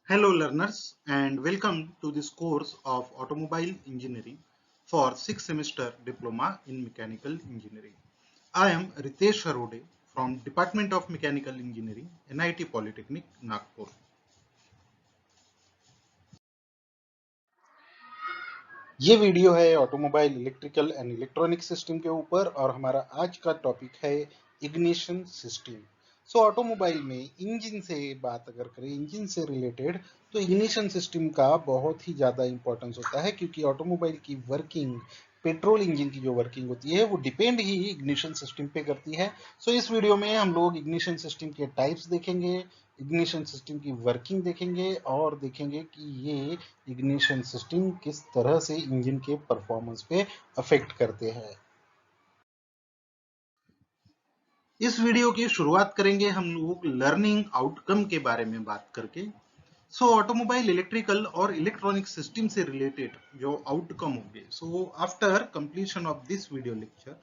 Hello learners and welcome to this course of Automobile Engineering for 6th semester Diploma in Mechanical Engineering. I am Ritesh Harode from Department of Mechanical Engineering, NIT Polytechnic, Nagpur. ये video है automobile electrical and electronic system के ऊपर और हमारा आज का topic है ignition system. सो automobile में इंजन से बात अगर करें, इंजन से रिलेटेड, तो इग्निशन सिस्टम का बहुत ही ज़्यादा इंपॉर्टेंस होता है क्योंकि ऑटोमोबाइल की वर्किंग, पेट्रोल इंजन की जो वर्किंग होती है वो डिपेंड ही इग्निशन सिस्टम पे करती है। सो इस वीडियो में हम लोग इग्निशन सिस्टम के टाइप्स देखेंगे, इग्निशन सिस्टम की वर्किंग देखेंगे और देखेंगे कि ये इग्निशन सिस्टम किस तरह से इंजन के परफॉर्मेंस पे अफेक्ट करते हैं। इस वीडियो की शुरुआत करेंगे हम लोग लर्निंग आउटकम के बारे में बात करके। ऑटोमोबाइल इलेक्ट्रिकल और इलेक्ट्रॉनिक सिस्टम से रिलेटेड जो आउटकम होंगे, after completion of this video lecture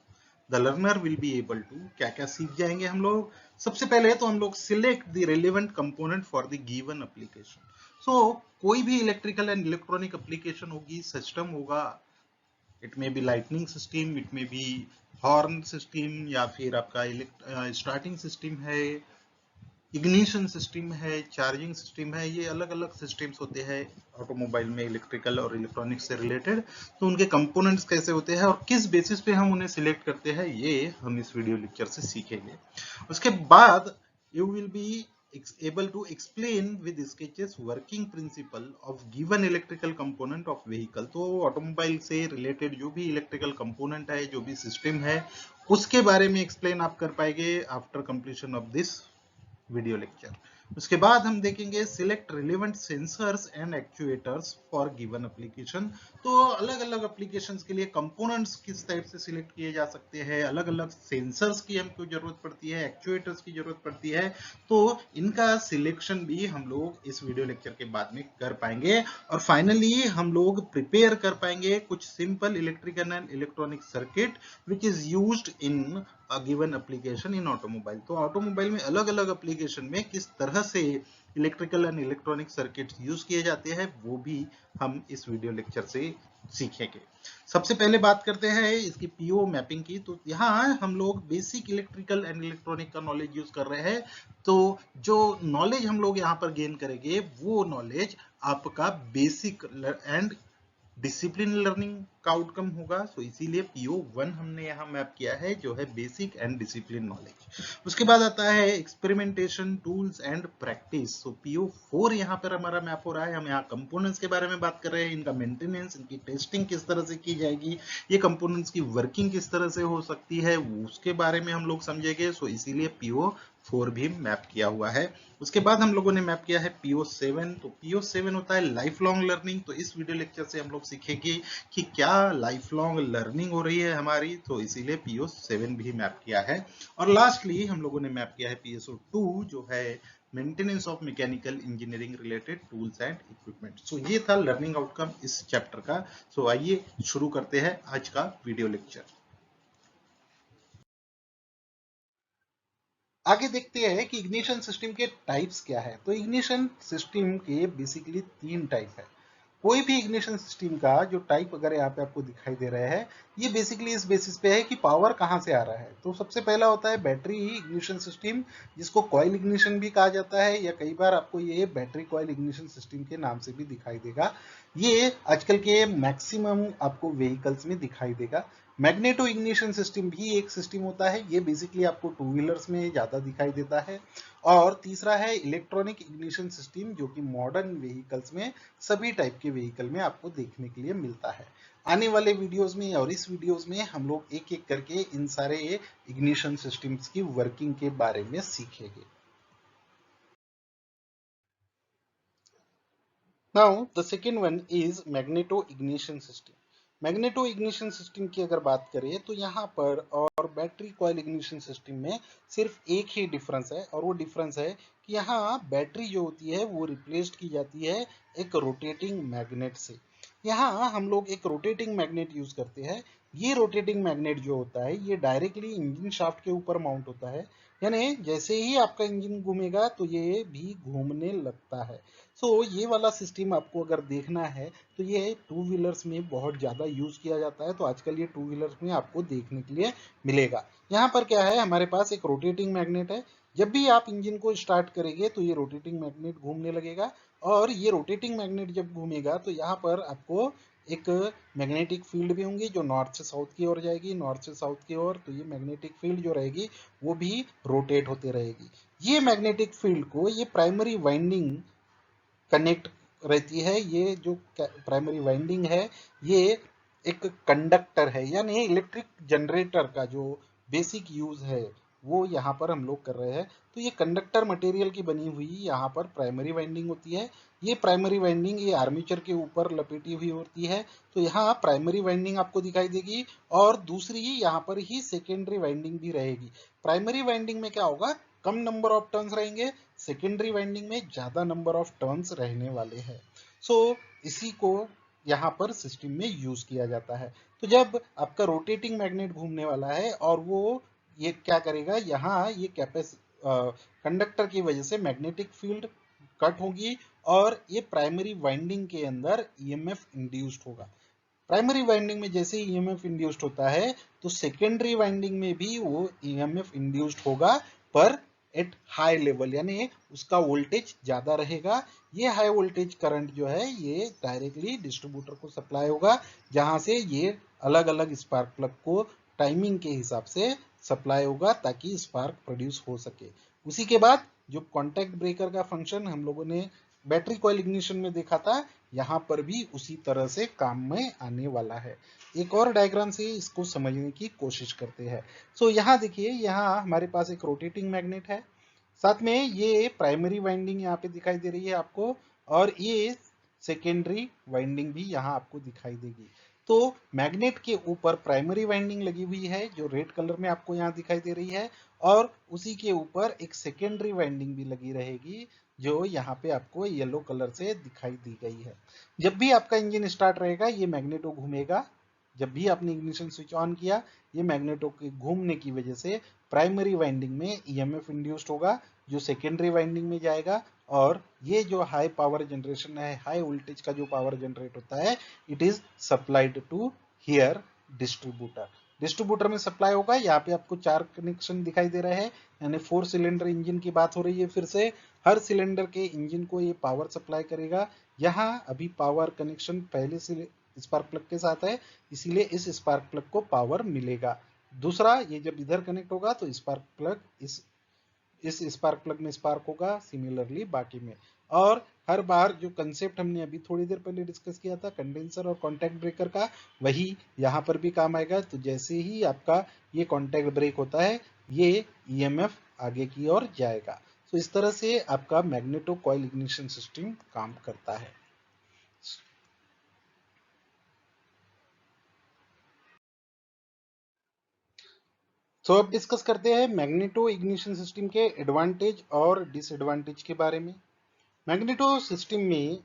the learner will be able to क्या क्या सीख जाएंगे हम लोग। सबसे पहले तो हम लोग select the relevant component for the given application. कोई भी इलेक्ट्रिकल एंड इलेक्ट्रॉनिक एप्लीकेशन होगी, सिस्टम होगा, it may be lightning system, it may be horn system, या फिर आपका स्टार्टिंग सिस्टम है, इग्निशन सिस्टम है, चार्जिंग सिस्टम है। ये अलग अलग सिस्टम्स होते हैं ऑटोमोबाइल में इलेक्ट्रिकल और इलेक्ट्रॉनिक से रिलेटेड। तो उनके कंपोनेंट्स कैसे होते हैं और किस बेसिस पे हम उन्हें सिलेक्ट करते हैं, ये हम इस वीडियो लेक्चर से सीखेंगे। उसके बाद you will be able to explain with sketches working principle of given electrical component of vehicle। तो ऑटोमोबाइल से रिलेटेड जो भी इलेक्ट्रिकल कंपोनेंट है, जो भी सिस्टम है, उसके बारे में एक्सप्लेन आप कर पाएंगे after completion of this video lecture. उसके बाद हम देखेंगे select relevant sensors and actuators for given application. तो अलग अलग एप्लीकेशंस के लिए कंपोनेंट्स किस टाइप से सिलेक्ट किए जा सकते हैं, अलग अलग सेंसर्स की हमको जरूरत पड़ती है, एक्चुएटर्स की जरूरत पड़ती है। तो इनका सिलेक्शन भी हम लोग इस वीडियो लेक्चर के बाद में कर पाएंगे और फाइनली हम लोग प्रिपेयर कर पाएंगे कुछ simple electrical and electronic circuit which is used in given application in automobile. तो ऑटोमोबाइल में अलग अलग एप्लीकेशन में किस तरह से electrical and electronic circuits use किए जाते हैं वो भी हम इस वीडियो लेक्चर से सीखेंगे। सबसे पहले बात करते हैं इसकी पीओ मैपिंग की। तो यहाँ हम लोग बेसिक इलेक्ट्रिकल एंड इलेक्ट्रॉनिक का नॉलेज यूज कर रहे हैं। तो जो नॉलेज हम लोग यहाँ पर गेन करेंगे वो नॉलेज आपका बेसिक एंड डिसिप्लिन लर्निंग का आउटकम होगा। सो इसीलिए PO1 हमने यहाँ मैप किया है जो है बेसिक एंड डिसिप्लिन नॉलेज। उसके बाद आता है experimentation, tools and practice. So PO4 यहाँ पर हमारा मैप हो रहा है। हम यहाँ कंपोनेंट्स के बारे में बात कर रहे हैं, इनका मेंटेनेंस, इनकी टेस्टिंग किस तरह से की जाएगी, ये कंपोनेंट्स की वर्किंग किस तरह से हो सकती है, उसके बारे में हम लोग समझेंगे। सो इसीलिए PO4 भी मैप किया हुआ है। उसके बाद हम लोगों ने मैप किया है PO7। तो PO7 होता है लाइफ लॉन्ग लर्निंग। तो इस वीडियो लेक्चर से हम लोग सीखेंगे कि क्या लाइफ लॉन्ग लर्निंग हो रही है हमारी, तो इसीलिए PO7 भी मैप किया है। और लास्टली हम लोगों ने मैप किया है PSO2 जो है maintenance of mechanical engineering related tools and equipment. So ये था लर्निंग आउटकम इस चैप्टर का। सो आइए शुरू करते हैं आज का वीडियो लेक्चर। आगे देखते हैं कि इग्निशन सिस्टम के टाइप्स क्या है। तो इग्निशन सिस्टम के बेसिकली 3 टाइप है। कोई भी इग्निशन सिस्टम का जो टाइप अगर यहाँ पे आपको दिखाई दे रहा है, ये बेसिकली इस बेसिस पे है कि पावर कहाँ से आ रहा है। तो सबसे पहला होता है बैटरी इग्निशन सिस्टम, जिसको कॉइल इग्निशन भी कहा जाता है, या कई बार आपको ये बैटरी कॉइल इग्निशन सिस्टम के नाम से भी दिखाई देगा। ये आजकल के मैक्सिमम आपको व्हीकल्स में दिखाई देगा। मैग्नेटो इग्निशन सिस्टम भी एक सिस्टम होता है, ये बेसिकली आपको टू व्हीलर्स में ज़्यादा दिखाई देता है। और तीसरा है इलेक्ट्रॉनिक इग्निशन सिस्टम, जो कि मॉडर्न व्हीकल्स में, सभी टाइप के व्हीकल में आपको देखने के लिए मिलता है। आने वाले वीडियोस में और इस वीडियोस में हम लोग एक एक करके इन सारे इग्निशन सिस्टम्स की वर्किंग के बारे में सीखेंगे। Now the second one is magneto ignition system। Magneto ignition system की अगर बात करें तो यहाँ पर और बैटरी कॉइल इग्निशन सिस्टम में सिर्फ एक ही डिफरेंस है, और वो डिफरेंस है कि यहाँ बैटरी जो होती है वो रिप्लेस्ड की जाती है एक रोटेटिंग मैग्नेट से। यहाँ हम लोग एक रोटेटिंग मैग्नेट यूज करते हैं। ये रोटेटिंग मैग्नेट जो होता है ये डायरेक्टली इंजन शाफ्ट के ऊपर माउंट होता है। यानी जैसे ही आपका इंजन घूमेगा तो ये भी घूमने लगता है। ये वाला सिस्टम आपको अगर देखना है तो ये टू व्हीलर्स में बहुत ज़्यादा यूज़ किया जाता है। तो आजकल ये टू व्हीलर्स में आपको देखने के लिए मिलेगा। यहाँ पर क्या है, हमारे पास एक रोटेटिंग मैग्नेट है। जब भी आप इंजन को स्टार्ट करेंगे तो ये रोटेटिंग मैग्नेट घूमने लगेगा, और ये रोटेटिंग मैग्नेट जब घूमेगा तो यहाँ पर आपको एक मैग्नेटिक फील्ड भी होंगी जो नॉर्थ से साउथ की ओर जाएगी, नॉर्थ से साउथ की ओर। तो ये मैग्नेटिक फील्ड जो रहेगी वो भी रोटेट होते रहेगी। ये मैग्नेटिक फील्ड को ये प्राइमरी वाइंडिंग कनेक्ट रहती है। ये जो प्राइमरी वाइंडिंग है ये एक कंडक्टर है, यानी इलेक्ट्रिक जनरेटर का जो बेसिक यूज है वो यहाँ पर हम लोग कर रहे हैं। तो ये कंडक्टर मटेरियल की बनी हुई यहाँ पर प्राइमरी वाइंडिंग होती है। ये प्राइमरी वाइंडिंग ये आर्मेचर के ऊपर लपेटी हुई होती है। तो यहाँ प्राइमरी वाइंडिंग आपको दिखाई देगी, और दूसरी यहाँ पर ही सेकेंडरी वाइंडिंग भी रहेगी। प्राइमरी वाइंडिंग में क्या होगा, कम नंबर ऑफ टर्न्स रहेंगे, सेकेंडरी वाइंडिंग में ज्यादा नंबर ऑफ टर्न्स रहने वाले हैं। इसी को यहाँ पर सिस्टम में यूज किया जाता है। तो जब आपका रोटेटिंग मैग्नेट घूमने वाला है और वो ये क्या करेगा, यहाँ ये कंडक्टर की वजह से मैग्नेटिक फील्ड कट होगी, और ये प्राइमरी वाइंडिंग के अंदर ईएमएफ इंड्यूस्ड होगा। प्राइमरी वाइंडिंग में जैसे ही ईएमएफ इंड्यूस्ड होता है तो सेकेंडरी वाइंडिंग में भी वो ईएमएफ इंड्यूस्ड होगा, पर एट हाई लेवल, यानी उसका वोल्टेज ज्यादा रहेगा। ये हाई वोल्टेज करंट जो है ये डायरेक्टली डिस्ट्रीब्यूटर को सप्लाई होगा, जहां से ये अलग अलग स्पार्क प्लग को टाइमिंग के हिसाब से सप्लाई होगा ताकि स्पार्क प्रोड्यूस हो सके। उसी के बाद जो कॉन्टैक्ट ब्रेकर का फंक्शन हम लोगों ने बैटरी कॉइल इग्निशन में देखा था, यहाँ पर भी उसी तरह से काम में आने वाला है। एक और डायग्राम से इसको समझने की कोशिश करते हैं। यहाँ देखिए, यहाँ हमारे पास एक रोटेटिंग मैग्नेट है, साथ में ये प्राइमरी वाइंडिंग यहाँ पे दिखाई दे रही है आपको, और ये सेकेंडरी वाइंडिंग भी यहाँ आपको दिखाई देगी। तो मैग्नेट के ऊपर प्राइमरी वाइंडिंग लगी हुई है जो रेड कलर में आपको यहाँ दिखाई दे रही है, और उसी के ऊपर एक सेकेंडरी वाइंडिंग भी लगी रहेगी जो यहाँ पे आपको येलो कलर से दिखाई दी गई है। जब भी आपका इंजन स्टार्ट रहेगा ये मैग्नेटो घूमेगा। जब भी आपने इग्निशन स्विच ऑन किया, ये मैग्नेटो के घूमने की वजह से प्राइमरी वाइंडिंग में ईएमएफ इंड्यूस्ड होगा जो सेकेंडरी वाइंडिंग में जाएगा, और ये जो हाई पावर जनरेशन है, हाई वोल्टेज का जो पावर जनरेट होता है, it is supplied to here distributor. Distributor में सप्लाई होगा। यहाँ पे आपको 4 कनेक्शन दिखाई दे रहे हैं, यानी 4 सिलेंडर इंजन की बात हो रही है। फिर से हर सिलेंडर के इंजन को ये पावर सप्लाई करेगा। यहाँ अभी पावर कनेक्शन पहले से स्पार्क प्लग के साथ है, इसीलिए इस स्पार्क प्लग को पावर मिलेगा। दूसरा, ये जब इधर कनेक्ट होगा तो स्पार्क प्लग इस स्पार्क प्लग में स्पार्क होगा, सिमिलरली बाकी में। और हर बार जो कंसेप्ट हमने अभी थोड़ी देर पहले डिस्कस किया था कंडेंसर और कॉन्टैक्ट ब्रेकर का, वही यहाँ पर भी काम आएगा। तो जैसे ही आपका ये कॉन्टैक्ट ब्रेक होता है, ये ईएमएफ आगे की ओर जाएगा। इस तरह से आपका मैग्नेटो कॉइल इग्निशन सिस्टम काम करता है। अब डिस्कस करते हैं मैग्नेटो इग्निशन सिस्टम के एडवांटेज और डिसएडवांटेज के बारे में। मैग्नेटो सिस्टम में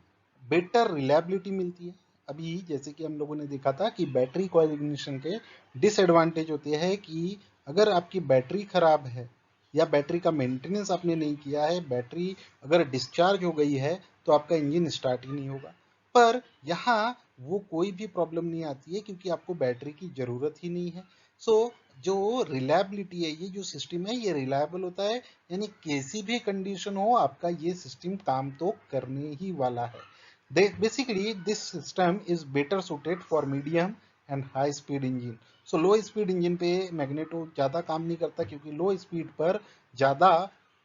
बेटर रिलायबिलिटी मिलती है। अभी जैसे कि हम लोगों ने देखा था कि बैटरी कॉइल इग्निशन के डिसएडवांटेज होते हैं कि अगर आपकी बैटरी खराब है या बैटरी का मेंटेनेंस आपने नहीं किया है, बैटरी अगर डिस्चार्ज हो गई है तो आपका इंजन स्टार्ट ही नहीं होगा। पर यहाँ वो कोई भी प्रॉब्लम नहीं आती है क्योंकि आपको बैटरी की जरूरत ही नहीं है। जो रिलायबिलिटी है, ये जो सिस्टम है ये रिलायबल होता है, यानी कैसी भी कंडीशन हो आपका ये सिस्टम काम तो करने ही वाला है। Basically this system is better suited for medium and high speed engine. Low speed engine पे मैग्नेटो ज्यादा काम नहीं करता क्योंकि लो स्पीड पर ज्यादा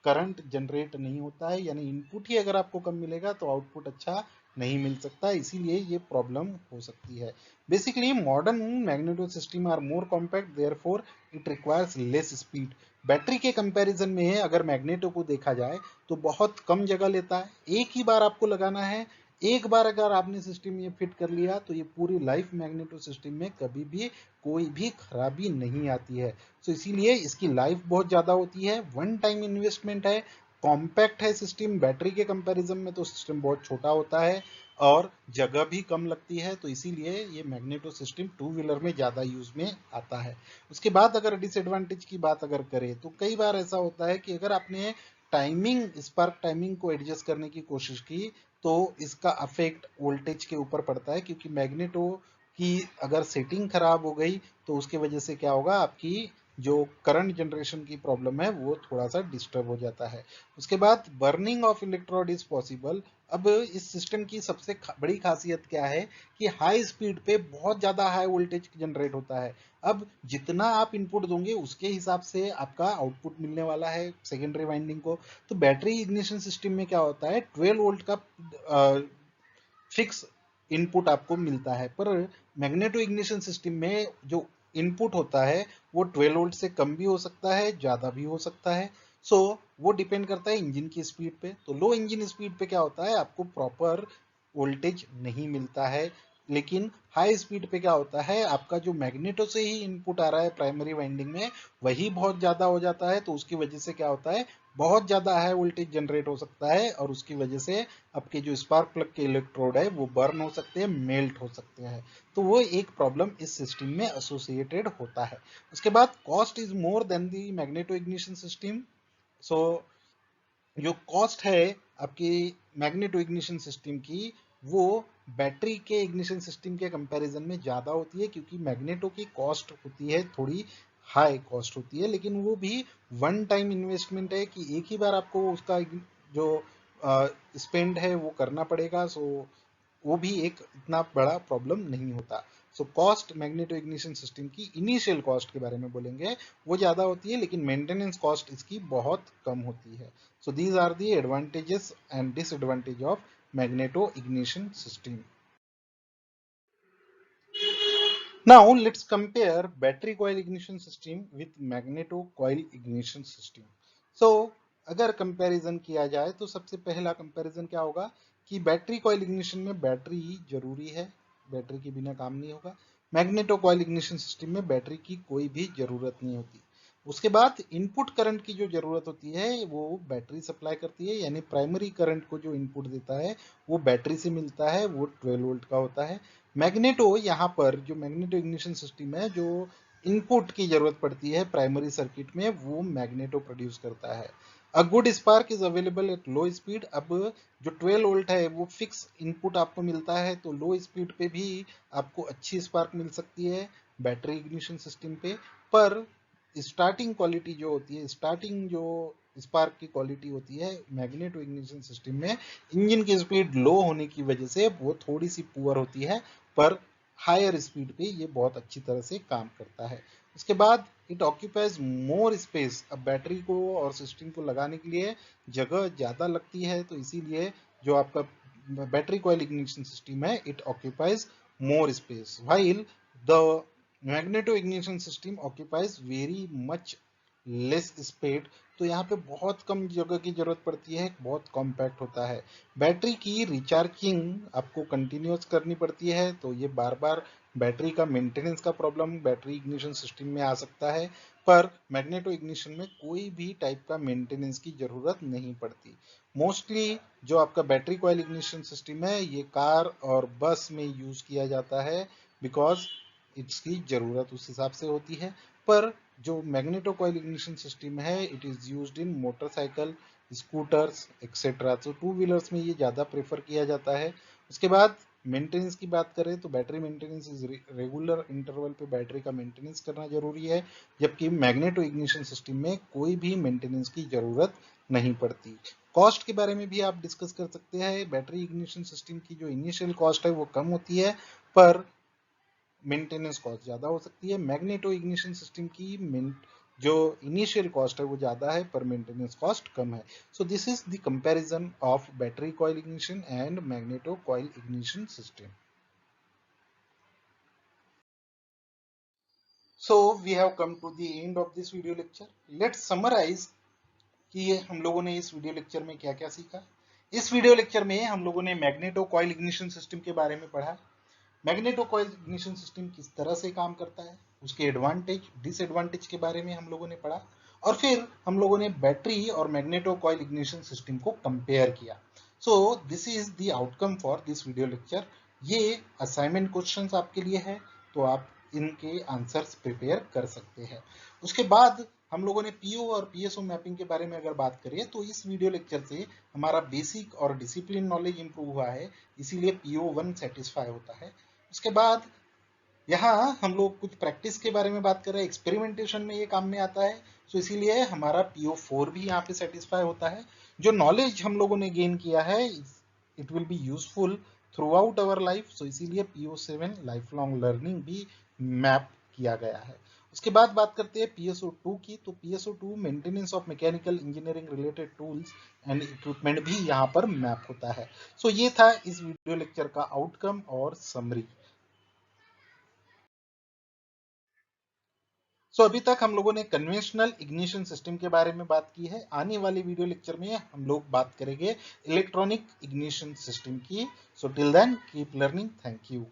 करंट जनरेट नहीं होता है, यानी इनपुट ही अगर आपको कम मिलेगा तो आउटपुट अच्छा नहीं मिल सकता, इसीलिए ये प्रॉब्लम हो सकती है। Basically modern magneto system are more compact, therefore it requires less speed. Battery के कंपैरिजन में अगर मैग्नेटो को देखा जाए तो बहुत कम जगह लेता है, एक ही बार आपको लगाना है। एक बार अगर आपने सिस्टम ये फिट कर लिया तो ये पूरी लाइफ मैग्नेटो सिस्टम में कभी भी कोई भी खराबी नहीं आती है। इसीलिए इसकी लाइफ बहुत ज्यादा होती है, वन टाइम इन्वेस्टमेंट है, कॉम्पैक्ट है सिस्टम। बैटरी के कंपैरिजन में तो सिस्टम बहुत छोटा होता है, और जगह भी कम लगती है, तो इसीलिए ये मैग्नेटो सिस्टम टू व्हीलर में ज़्यादा यूज में आता है। उसके बाद अगर डिसएडवांटेज की बात अगर करें तो कई बार ऐसा होता है कि अगर आपने टाइमिंग स्पार्क टाइमिंग को एडजस्ट करने की कोशिश की तो इसका अफेक्ट वोल्टेज के ऊपर पड़ता है, क्योंकि मैग्नेटो की अगर सेटिंग खराब हो गई तो उसके वजह से क्या होगा, आपकी जो करंट जनरेशन की प्रॉब्लम है वो थोड़ा सा डिस्टर्ब हो जाता है। उसके बाद burning of electrode is possible. अब इस सिस्टम की सबसे बड़ी खासियत क्या है कि हाई स्पीड पे बहुत ज्यादा हाई वोल्टेज जनरेट होता है। अब जितना आप इनपुट दोगे उसके हिसाब से आपका आउटपुट मिलने वाला है सेकेंडरी वाइंडिंग को। तो बैटरी इग्निशन सिस्टम में क्या होता है, 12 वोल्ट का फिक्स इनपुट आपको मिलता है, पर मैग्नेटो इग्निशन सिस्टम में जो इनपुट होता है वो 12 वोल्ट से कम भी हो सकता है, ज्यादा भी हो सकता है। सो वो डिपेंड करता है इंजन की स्पीड पे। तो लो इंजन स्पीड पे क्या होता है, आपको प्रॉपर वोल्टेज नहीं मिलता है। लेकिन हाई स्पीड पे क्या होता है, आपका जो मैग्नेटो से ही इनपुट आ रहा है प्राइमरी वाइंडिंग में वही बहुत ज्यादा हो जाता है, तो उसकी वजह से क्या होता है, बहुत ज्यादा हाई वोल्टेज जनरेट हो सकता है और उसकी वजह से आपके जो स्पार्क प्लग के इलेक्ट्रोड है वो बर्न हो सकते हैं, मेल्ट हो सकते हैं। तो वो एक प्रॉब्लम इस सिस्टम में एसोसिएटेड होता है। उसके बाद cost is more than the magneto ignition system. So जो कॉस्ट है आपकी मैग्नेटो इग्निशन सिस्टम की वो बैटरी के इग्निशन सिस्टम के कंपैरिजन में ज्यादा होती है, क्योंकि मैग्नेटो की कॉस्ट होती है थोड़ी हाई कॉस्ट होती है, लेकिन वो भी वन टाइम इन्वेस्टमेंट है कि एक ही बार आपको उसका जो स्पेंड है वो करना पड़ेगा। सो वो भी एक इतना बड़ा प्रॉब्लम नहीं होता। So cost magneto ignition system की इनिशियल कॉस्ट के बारे में बोलेंगे, वो ज्यादा होती है लेकिन मेंटेनेंस कॉस्ट इसकी बहुत कम होती है। So these are the advantages and disadvantage of magneto ignition system. Now let's compare battery coil ignition system with magneto coil ignition system. So अगर कंपैरिजन किया जाए तो सबसे पहला कंपैरिजन क्या होगा कि बैटरी कॉइल इग्निशन में बैटरी जरूरी है, बैटरी के बिना काम नहीं होगा। मैग्नेटो कॉइल इग्निशन सिस्टम में बैटरी की कोई भी जरूरत नहीं होती। उसके बाद इनपुट करंट की जो जरूरत होती है वो बैटरी सप्लाई करती है, यानी प्राइमरी करंट को जो इनपुट देता है वो बैटरी से मिलता है, वो 12 वोल्ट का होता है। मैग्नेटो यहाँ पर जो मैग्नेटो इग्निशन सिस्टम है, जो इनपुट की जरूरत पड़ती है प्राइमरी सर्किट में वो मैग्नेटो प्रोड्यूस करता है। A good spark is available at low speed. अब जो 12 वोल्ट है वो फिक्स इनपुट आपको मिलता है, तो लो स्पीड पे भी आपको अच्छी स्पार्क मिल सकती है बैटरी इग्निशन सिस्टम पे। पर स्टार्टिंग क्वालिटी जो होती है, स्टार्टिंग जो स्पार्क की क्वालिटी होती है मैग्नेटो इग्निशन सिस्टम में, इंजन की स्पीड लो होने की वजह से वो थोड़ी सी पुअर होती है, पर हायर स्पीड पे ये बहुत अच्छी तरह से काम करता है। उसके बाद इट ऑक्यूपाइज मोर स्पेस। अब बैटरी को और सिस्टम को लगाने के लिए जगह ज्यादा लगती है, तो इसीलिए जो आपका बैटरी कॉइल इग्निशन सिस्टम है it occupies more space, while the magneto ignition system occupies very much less space. तो यहाँ पे बहुत कम जगह की जरूरत पड़ती है, बहुत कॉम्पैक्ट होता है। बैटरी की रिचार्जिंग आपको कंटिन्यूस करनी पड़ती है, तो ये बार बार बैटरी का मेंटेनेंस का प्रॉब्लम बैटरी इग्निशन सिस्टम में आ सकता है। पर मैग्नेटो इग्निशन में कोई भी टाइप का मेंटेनेंस की जरूरत नहीं पड़ती। मोस्टली जो आपका बैटरी कॉइल इग्निशन सिस्टम है ये कार और बस में यूज किया जाता है, बिकॉज इसकी जरूरत उस हिसाब से होती है। पर जो मैग्नेटो कॉइल इग्निशन सिस्टम है it is used in motorcycle, scooters etcetera. तो टू व्हीलर्स में ये ज्यादा प्रेफर किया जाता है। उसके बाद मेंटेनेंस की बात करें तो battery maintenance is regular interval पे बैटरी का मेंटेनेंस करना जरूरी है, जबकि मैग्नेटो इग्निशन सिस्टम में कोई भी मेंटेनेंस की जरूरत नहीं पड़ती। कॉस्ट के बारे में भी आप डिस्कस कर सकते हैं। बैटरी इग्निशन सिस्टम की जो इनिशियल कॉस्ट है वो कम होती है, पर मेंटेनेंस कॉस्ट ज्यादा हो सकती है। मैग्नेटो इग्निशन सिस्टम की जो इनिशियल कॉस्ट है वो ज्यादा है पर मेंटेनेंस कॉस्ट कम है। So this is the comparison of battery coil ignition and magneto coil ignition system. So we have come to the end of this video lecture. Let's summarise कि ये हम लोगों ने इस वीडियो लेक्चर में क्या क्या सीखा। इस वीडियो लेक्चर में हम लोगों ने मैग्नेटो कॉइल इग्निशन सिस्टम के बारे में पढ़ा। मैग्नेटो कॉइल इग्निशन सिस्टम किस तरह से काम करता है, उसके एडवांटेज डिसएडवांटेज के बारे में हम लोगों ने पढ़ा, और फिर हम लोगों ने बैटरी और मैग्नेटो कॉइल इग्निशन सिस्टम को कंपेयर किया। सो this is the outcome for this video lecture. ये असाइनमेंट क्वेश्चंस आपके लिए है, तो आप इनके आंसर्स प्रिपेयर कर सकते हैं। उसके बाद हम लोगों ने पीओ और पीएसओ मैपिंग के बारे में अगर बात करें तो इस वीडियो लेक्चर से हमारा बेसिक और डिसिप्लिन नॉलेज इंप्रूव हुआ है, इसीलिए पीओ 1 सेटिस्फाई होता है। उसके बाद यहाँ हम लोग कुछ प्रैक्टिस के बारे में बात कर रहे हैं, एक्सपेरिमेंटेशन में ये काम में आता है, तो इसीलिए हमारा PO4 भी यहाँ पे सेटिस्फाई होता है। जो नॉलेज हम लोगों ने गेन किया है it will be useful throughout our life, so इसीलिए PO7 लाइफ लॉन्ग लर्निंग भी मैप किया गया है। उसके बाद बात करते हैं PSO2 की, तो PSO2 maintenance of mechanical engineering related tools and equipment भी यहाँ पर मैप होता है। सो ये था इस वीडियो लेक्चर का आउटकम और समरी। अभी तक हम लोगों ने कन्वेंशनल इग्निशन सिस्टम के बारे में बात की है। आने वाले वीडियो लेक्चर में हम लोग बात करेंगे इलेक्ट्रॉनिक इग्निशन सिस्टम की। Till then keep learning. Thank you.